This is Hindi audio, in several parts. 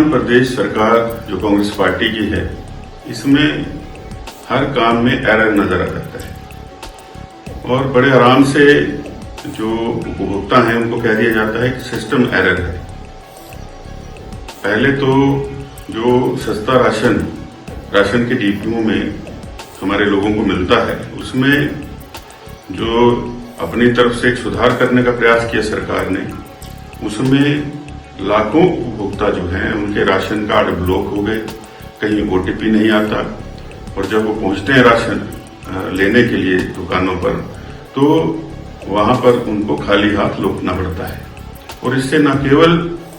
प्रदेश सरकार जो कांग्रेस पार्टी की है, इसमें हर काम में एरर नजर आ जाता है और बड़े आराम से जो उपभोक्ता हैं उनको कह दिया जाता है कि सिस्टम एरर है। पहले तो जो सस्ता राशन के डिपुओं में हमारे लोगों को मिलता है, उसमें जो अपनी तरफ से एक सुधार करने का प्रयास किया सरकार ने, उसमें लाखों उपभोक्ता जो हैं उनके राशन कार्ड ब्लॉक हो गए, कहीं ओटीपी नहीं आता और जब वो पहुंचते हैं राशन लेने के लिए दुकानों पर तो वहां पर उनको खाली हाथ लौटना पड़ता है। और इससे न केवल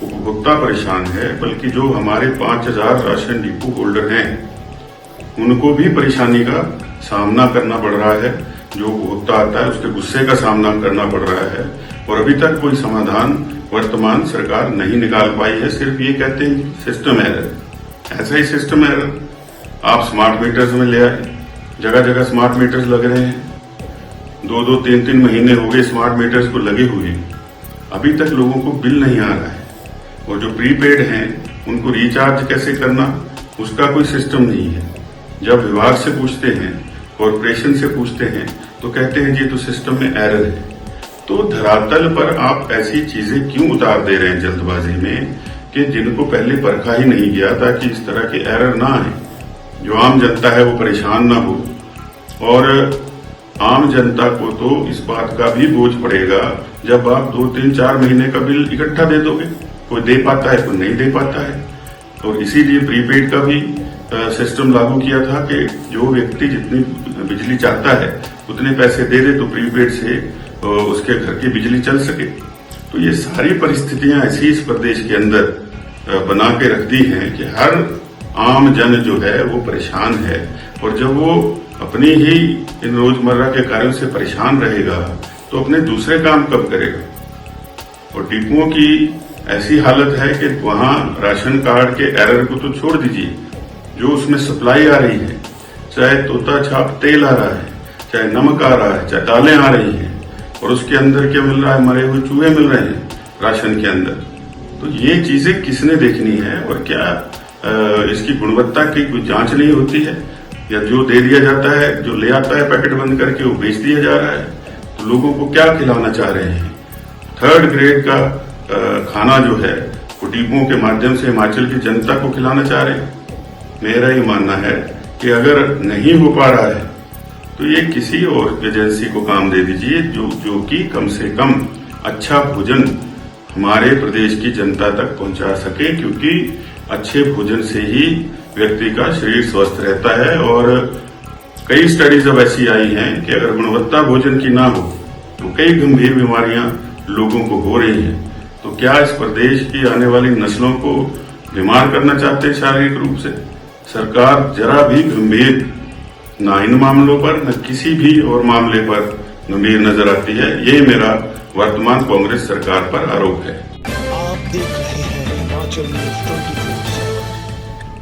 उपभोक्ता परेशान है बल्कि जो हमारे 5000 राशन डिपो होल्डर हैं उनको भी परेशानी का सामना करना पड़ रहा है। जो उपभोक्ता आता है उसके गुस्से का सामना करना पड़ रहा है और अभी तक कोई समाधान वर्तमान सरकार नहीं निकाल पाई है। सिर्फ ये कहते हैं सिस्टम एरर, ऐसा ही सिस्टम एरर आप स्मार्ट मीटर्स में ले आए, जगह जगह स्मार्ट मीटर्स लग रहे हैं, 2-2, 3-3 महीने हो गए स्मार्ट मीटर्स को लगे हुए, अभी तक लोगों को बिल नहीं आ रहा है। और जो प्रीपेड हैं उनको रिचार्ज कैसे करना उसका कोई सिस्टम नहीं है। जब विभाग से पूछते हैं, कॉरपोरेशन से पूछते हैं तो कहते हैं ये तो सिस्टम में एरर है। तो धरातल पर आप ऐसी चीजें क्यों उतार दे रहे हैं जल्दबाजी में कि जिनको पहले परखा ही नहीं गया ताकि इस तरह के एरर ना आए, जो आम जनता है वो परेशान ना हो। और आम जनता को तो इस बात का भी बोझ पड़ेगा जब आप 2-3-4 महीने का बिल इकट्ठा दे दोगे, कोई दे पाता है कोई नहीं दे पाता है। और इसीलिए प्रीपेड का भी सिस्टम लागू किया था कि जो व्यक्ति जितनी बिजली चाहता है उतने पैसे दे दे तो प्रीपेड से उसके घर की बिजली चल सके। तो ये सारी परिस्थितियां ऐसी इस प्रदेश के अंदर बना के रख दी हैं कि हर आम जन जो है वो परेशान है। और जब वो अपनी ही इन रोजमर्रा के कार्यों से परेशान रहेगा तो अपने दूसरे काम कब करेगा। और डिपुओं की ऐसी हालत है कि वहां राशन कार्ड के एरर को तो छोड़ दीजिए, जो उसमें सप्लाई आ रही है, चाहे तोता छाप तेल आ रहा है, चाहे नमक आ रहा है, चाहे दालें आ रही हैं, और उसके अंदर क्या मिल रहा है, मरे हुए चूहे मिल रहे हैं राशन के अंदर। तो ये चीजें किसने देखनी है और क्या इसकी गुणवत्ता की कोई जांच नहीं होती है, या जो दे दिया जाता है, जो ले आता है पैकेट बंद करके वो बेच दिया जा रहा है। तो लोगों को क्या खिलाना चाह रहे हैं? 3rd ग्रेड का खाना जो है वो डिपुओं के माध्यम से हिमाचल की जनता को खिलाना चाह रहे हैं। मेरा ये मानना है कि अगर नहीं हो पा रहा है तो ये किसी और एजेंसी को काम दे दीजिए जो कि कम से कम अच्छा भोजन हमारे प्रदेश की जनता तक पहुंचा सके, क्योंकि अच्छे भोजन से ही व्यक्ति का शरीर स्वस्थ रहता है। और कई स्टडीज अब ऐसी आई हैं कि अगर गुणवत्ता भोजन की ना हो तो कई गंभीर बीमारियां लोगों को हो रही हैं। तो क्या इस प्रदेश की आने वाली नस्लों को बीमार करना चाहते हैं शारीरिक रूप से? सरकार जरा भी गंभीर ना इन मामलों पर न किसी भी और मामले पर गंभीर नजर आती है। ये मेरा वर्तमान कांग्रेस सरकार पर आरोप है। आप देख रहे हैं हिमाचल न्यूज़ 24।